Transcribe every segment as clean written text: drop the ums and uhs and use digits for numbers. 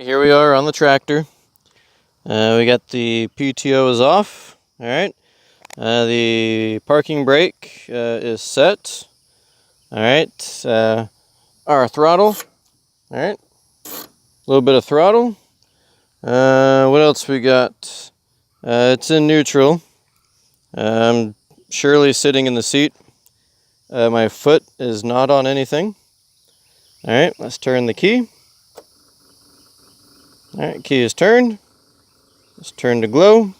Here we are on the tractor. We got the PTOs off. All right. The parking brake is set. All right. Our throttle. All right. A little bit of throttle. What else we got? It's in neutral. I'm surely sitting in the seat. My foot is not on anything. All right. Let's turn the key. All right. Key is turned. Let's turn to glow.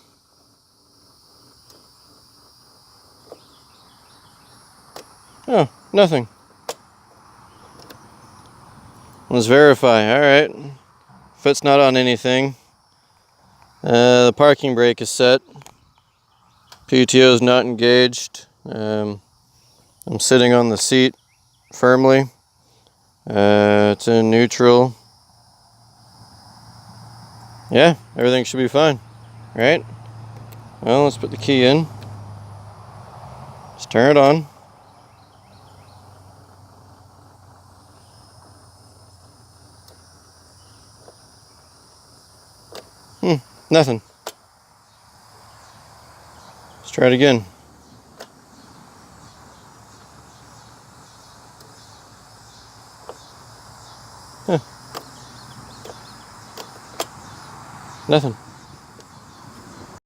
Oh, nothing. Let's verify. All right. Foot's not on anything. The parking brake is set. PTO is not engaged. I'm sitting on the seat firmly. It's in neutral. Yeah, everything should be fine. All right. Well, let's put the key in. Let's turn it on. Nothing. Let's try it again. Nothing.